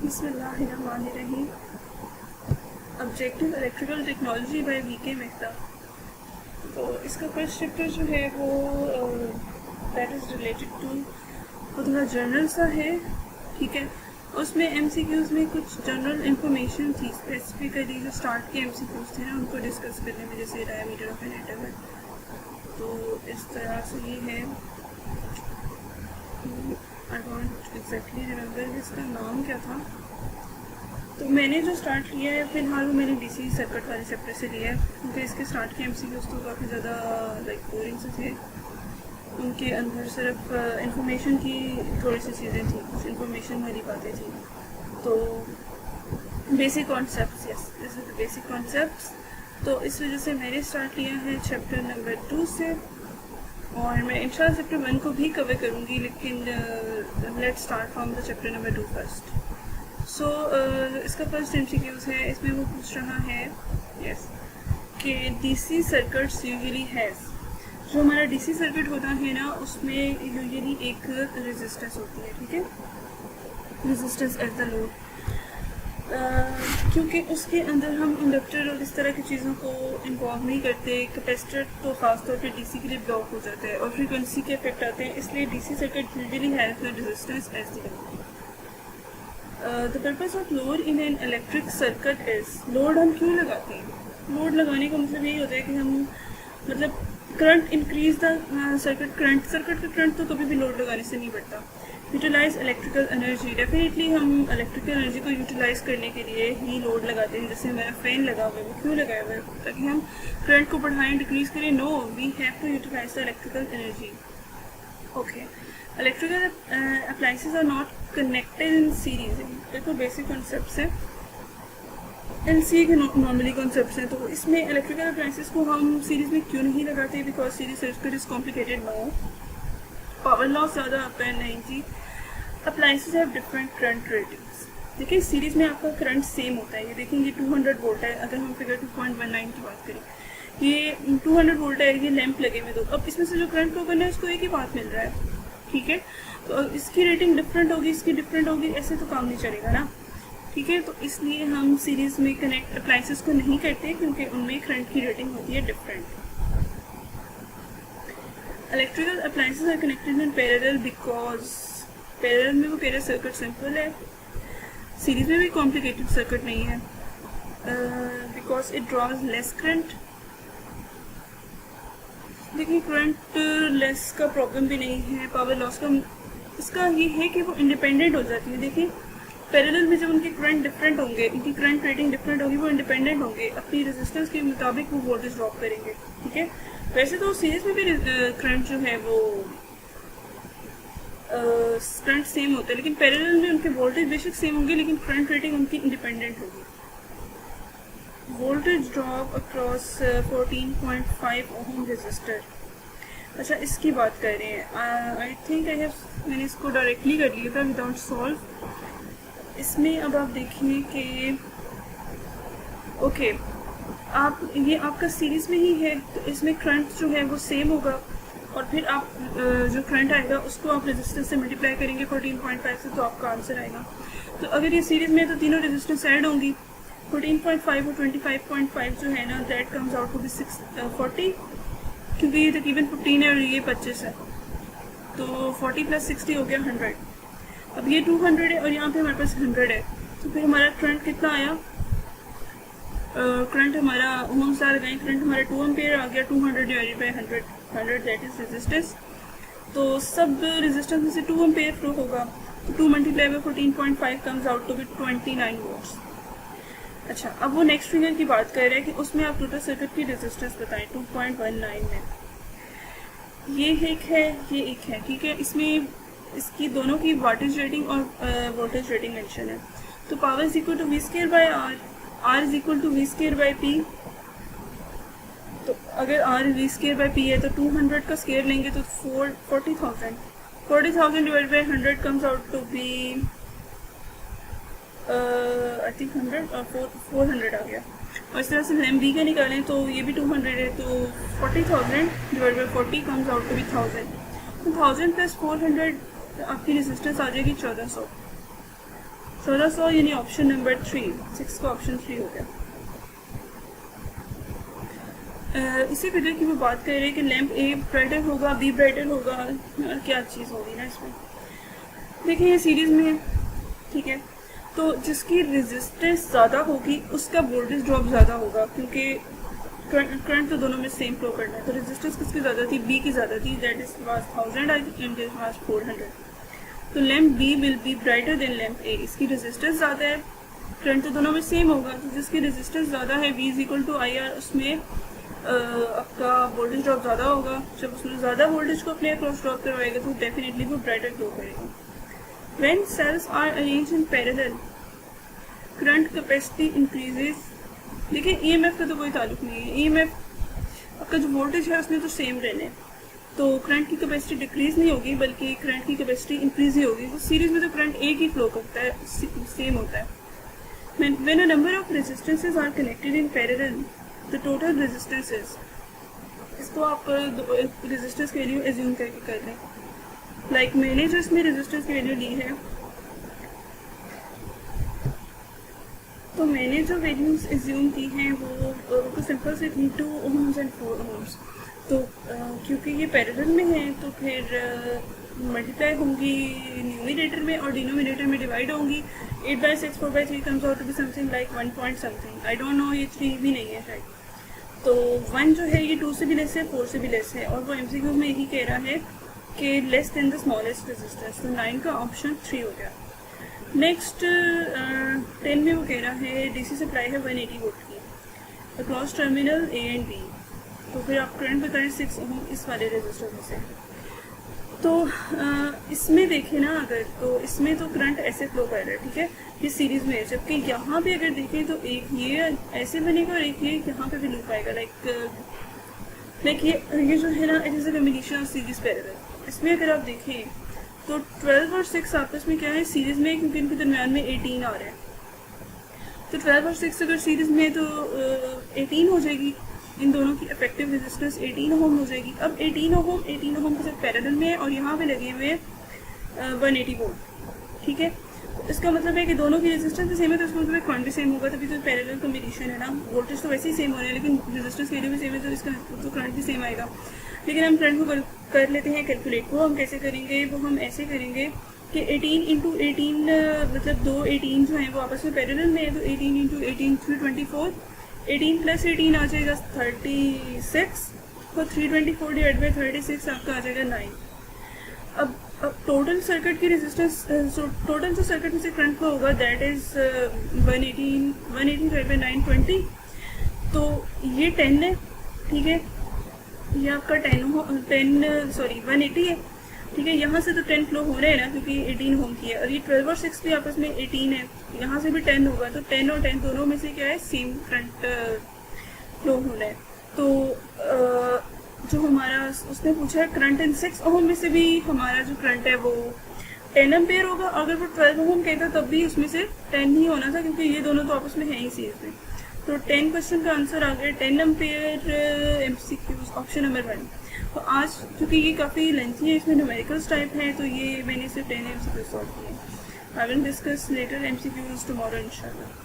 बिस्मिल्लाहिर्रहमानिर्रहीम। Objective electrical technology by VK Mehta. तो इसका फर्स्ट चैप्टर जो है वो दैट इज़ रिलेटेड टू वो थोड़ा जनरल सा है, ठीक है। उसमें एमसीक्यूज़ में कुछ जनरल इंफॉर्मेशन थी, स्पेसिफिकली जो स्टार्ट के एमसीक्यूज़ थे ना उनको डिस्कस करने में, जैसे डायमीटर ऑफ एन एटम है। तो इस तरह से ये है, आई डोंट एग्जैक्टली रिमेंबर इसका नाम क्या था। तो मैंने जो स्टार्ट किया है फ़िलहाल वो मैंने डीसी सर्किट वाले चैप्टर से लिया है, क्योंकि इसके स्टार्ट के एमसीक्यूज़ तो काफ़ी ज़्यादा लाइक बोरिंग से थे। उनके अंदर सिर्फ इंफॉर्मेशन की थोड़ी सी चीज़ें थी, कुछ इंफॉर्मेशन वाली बातें थी। तो basic concepts, yes this is the basic concepts. तो इस वजह से मैंने स्टार्ट किया है चैप्टर नंबर 2 से, और मैं इंशाल्लाह चैप्टर 1 को भी कवर करूँगी, लेकिन let's start from the chapter number 2 first. So इसका फर्स्ट एमसीक्यूज़ है, इसमें वो पूछ रहा है यस कि डीसी सर्किट्स यूजुअली हैज़, जो हमारा डीसी सर्किट होता है ना उसमें यूजुअली एक रेजिस्टेंस होती है, ठीक है, रेजिस्टेंस एट द लोड। क्योंकि उसके अंदर हम इंडक्टर और इस तरह की चीज़ों को इन्वॉल्व नहीं करते, कैपेसिटर तो ख़ासतौर पे डीसी के लिए ब्लॉक हो जाता है और फ्रीक्वेंसी के इफेक्ट आते हैं, इसलिए DC circuit usually has the resistance as the load. The purpose of load in an electric circuit is, load हम क्यों लगाते हैं? लोड लगाने का मतलब यही होता है कि हम मतलब current increase the circuit current, circuit का करंट तो कभी भी लोड लगाने से नहीं बढ़ता। यूटिलाइज इलेक्ट्रिकल एनर्जी, डेफिनेटली हम इलेक्ट्रिकल एनर्जी को यूटिलाइज करने के लिए ही लोड लगाते हैं। जैसे हमारा फैन लगा हुआ है, वो क्यों लगाया हुआ है? ताकि हम करंट को बढ़ाएं, डिक्रीज करें? No, we have to utilize the electrical energy. Okay, electrical appliances are not connected in series. देखो बेसिक कॉन्सेप्ट्स है, एलसीए के नॉर्मली कॉन्सेप्ट्स हैं। तो इसमें इलेक्ट्रिकल अप्लायंसेस को हम सीरीज में क्यों नहीं लगाते? Because series circuit is complicated, no, power loss ज़्यादा आता है, नहीं जी। Appliances have different current ratings. देखिए सीरीज में आपका करंट सेम होता है, ये देखेंगे 200 वोल्ट है, अगर हम फिगर 2.19 की बात करें, ये 200 वोल्ट है, ये लैंप लगे हुए दो। अब इसमें से जो करंट फ्लो करना है उसको एक ही बात मिल रहा है, ठीक है। तो इसकी रेटिंग डिफरेंट होगी, इसकी डिफरेंट होगी, ऐसे तो काम नहीं चलेगा ना, ठीक है। तो इसलिए हम सीरीज में कनेक्ट अप्लायंसेस को नहीं करते, क्योंकि उनमें करंट की रेटिंग होती है different. Electrical appliances are connected in parallel because parallel में वो कह रहे सर्किट सिंपल है, सीरीज में भी कॉम्प्लिकेटेड सर्किट नहीं है। Because it draws less current. देखिए करंट लेस का प्रॉब्लम भी नहीं है, पावर लॉस का इसका ये है कि वो इंडिपेंडेंट हो जाती है। देखिए पैरेलल में जब उनके करंट डिफरेंट होंगे, उनकी करंट रेटिंग डिफरेंट होगी, वो इंडिपेंडेंट होंगे, अपनी रेजिस्टेंस के मुताबिक वो वोल्टेज ड्रॉप करेंगे, ठीक है। वैसे तो सीरीज में भी करंट जो है वो करंट सेम होता है, लेकिन पैरेलल में उनके वोल्टेज बेशक सेम होंगे, लेकिन करंट रेटिंग उनकी इंडिपेंडेंट होगी। Voltage drop across 14.5 ohm resistor. अच्छा, इसकी बात कर रहे हैं, आई थिंक मैंने इसको डायरेक्टली कर लिया था विदाउट सॉल्व। इसमें अब आप देखिए कि ओके, आप ये आपका सीरीज में ही है, तो इसमें करंट जो है वो सेम होगा, और फिर आप जो करंट आएगा उसको आप रेजिस्टेंस से मल्टीप्लाई करेंगे 14.5 से, तो आपका आंसर आएगा। तो अगर ये सीरीज में तो तीनों रेजिस्टेंस ऐड होंगी, 14.5 और 25.5 जो है ना, that comes out to be 640, क्योंकि ये तकरीबन 15 है और ये 25 है, तो 40 + 60 हो गया 100। अब ये 200 है और यहाँ पे हमारे पास 100 है, तो फिर हमारा करंट कितना आया? करंट हमारा ओम्स आ गए, करंट हमारा 2 एम्पियर आ गया, 200 divided by 100 that is resistance. तो सब रेजिस्टेंस में से 2 एम्पियर फ्लो होगा, तो 2 × 14.5 comes out to be 29 volts. अच्छा, अब वो नेक्स्ट फिगर की बात कर रहे हैं कि उसमें आप टोटल सर्किट की रेजिस्टेंस बताएं 2.19 में। ये एक है, ये एक है, ठीक है। इसमें इसकी दोनों की वाटेज रेटिंग और वोल्टेज रेटिंग मेंशन है। तो power is equal to V²/R, R is equal to V²/P। तो अगर R V²/P है तो 200 का स्केयर लेंगे तो 40,000 divide by 100 comes out to be I think 100 और 400 आ गया। और इस तरह से हम V का निकालें तो ये भी 200 है, तो 40,000 divide by 40 comes out to be 1000। तो 1000 + 400 आपकी रेजिस्टेंस आ जाएगी 1400। 1600 यानी ऑप्शन नंबर 3, 6 का ऑप्शन 3 हो गया। इसी फिगर की वो बात कर रहे हैं कि लैंप ए ब्राइटर होगा, बी ब्राइटर होगा, और क्या चीज़ होगी ना इसमें। देखिए ये सीरीज में है, ठीक है, तो जिसकी रेजिस्टेंस ज़्यादा होगी उसका वोल्टेज ड्रॉप ज़्यादा होगा, क्योंकि करंट तो दोनों में सेम फ्लो करना है। तो रेजिस्टेंस किसकी ज़्यादा थी, बी की ज़्यादा थी, that is was 1000 and this was 400। तो lamp B will be brighter than lamp A, इसकी रेजिस्टेंस ज़्यादा है, करंट तो दोनों में सेम होगा, तो जिसकी रेजिस्टेंस ज़्यादा है V equal to I R, उसमें आपका वोल्टेज ड्रॉप ज़्यादा होगा। जब उसमें ज़्यादा वोल्टेज को अपने अक्रॉस ड्रॉप करवाएगा तो डेफिनेटली वो ब्राइटर ग्लो करेगा। When cells are arrange in parallel current capacity increases. देखिए EMF का तो कोई ताल्लुक नहीं है, EMF आपका जो वोल्टेज है उसने तो सेम रहने, तो करंट की कैपेसिटी डिक्रीज नहीं होगी बल्कि करंट की कैपेसिटी इंक्रीज ही होगी। तो सीरीज में तो करंट एक ही फ्लो करता है, सेम होता है। When a number of resistances are connected in parallel, the total resistances, इसको आप रेजिस्टेंस की वैल्यू एज्यूम करके कर लें। लाइक मैंने जो इसमें रेजिस्टेंस की वैल्यू ली है, तो मैंने जो वैल्यूज एज्यूम की हैं वो सिंपल से थी 2 ohms एंड 4 ohms। तो क्योंकि ये पैरेलल में है तो फिर मल्टीप्लाई होंगी न्यूमिनेटर में और डिनोमिनेटर में डिवाइड होंगी। 8/6 4/3 comes out to be something like 1 point something, I don't know, ये 3 भी नहीं है शायद। तो 1 जो है ये 2 से भी लेस है, 4 से भी लेस है, और वो MCQ में यही कह रहा है कि less than the smallest resistance. तो 9 का ऑप्शन 3 हो गया। नेक्स्ट 10 में वो कह रहा है DC सप्लाई है 180 वोल्ट की across terminal A and B। तो फिर आप करंट बताएं 6 ओम इस वाले रेजिस्टर में से। तो इसमें देखें ना अगर, तो इसमें तो करंट ऐसे फ्लो कर रहा है, ठीक है, ये सीरीज में है। जबकि यहाँ पे अगर देखें तो एक ये ऐसे बनेगा और एक ये यहाँ पे भी लूप आएगा, लाइक ये जो है ना, it is a combination of series parallel. इसमें अगर आप देखें तो 12 और 6 आपस में क्या है, सीरीज में, क्योंकि इनके दरमियान में 18 आ रहा है। तो 12 और 6 अगर सीरीज में है तो 18 हो जाएगी, इन दोनों की इफेक्टिव रेजिस्टेंस 18 ओम हो जाएगी। अब 18 ओम के साथ पैरेलल में है और यहाँ पे लगे हुए 180 वोल्ट, ठीक है। तो इसका मतलब है कि दोनों की रेजिस्टेंस भी सेम है, तो इसका मतलब करंट भी सेम होगा, तभी तो पैरेलल कॉम्बिनेशन है ना। वोल्टेज तो वैसे ही सेम हो रहा है लेकिन रेजिस्टेंस की वैल्यू भी सेम है, तो इसका तो करंट भी सेम आएगा। लेकिन हम करंट को कर लेते हैं कैलकुलेट। वो हम कैसे करेंगे, वो हम ऐसे करेंगे कि 18 × 18 मतलब 2 18 जो हैं वो आपस में पैरेलल में है, तो 18 × 18 324, 18 + 18 आ जाएगा 36, तो 324 डिवाइड बाई 36 आपका आ जाएगा 9। अब टोटल सर्किट की रेजिस्टेंस, टोटल जो सर्किट में से करंट फ्लो होगा दैट इज 118 डिवाइड बाई 920। तो ये 10 है, ठीक है, ये आपका 180 है, ठीक है। यहाँ से तो 10 फ्लो हो रहे हैं ना, क्योंकि 18 होम की है, और ये 12 और 6 भी आपस में 18 है, यहाँ से भी 10 होगा, तो 10 और 10 दोनों में से क्या है, सेम करंट फ्लो हो रहा है। तो जो हमारा उसने पूछा है करंट इन 6 ओम में से भी हमारा जो करंट है वो 10 एम्पेयर होगा। अगर वो 12 ओम कहता तब भी उसमें से 10 ही होना था, क्योंकि ये दोनों तो आपस में है ही सीरीज में। तो 10 क्वेश्चन का आंसर आ गया 10 एम्पेयर MCQ ऑप्शन नंबर 1। तो आज क्योंकि ये काफ़ी लेंथी है, इसमें न्यूमेरिकल्स टाइप है, तो ये मैंने सिर्फ 10 MCQ सॉल्व किए। I will discuss later MCQs tomorrow इंशाल्लाह।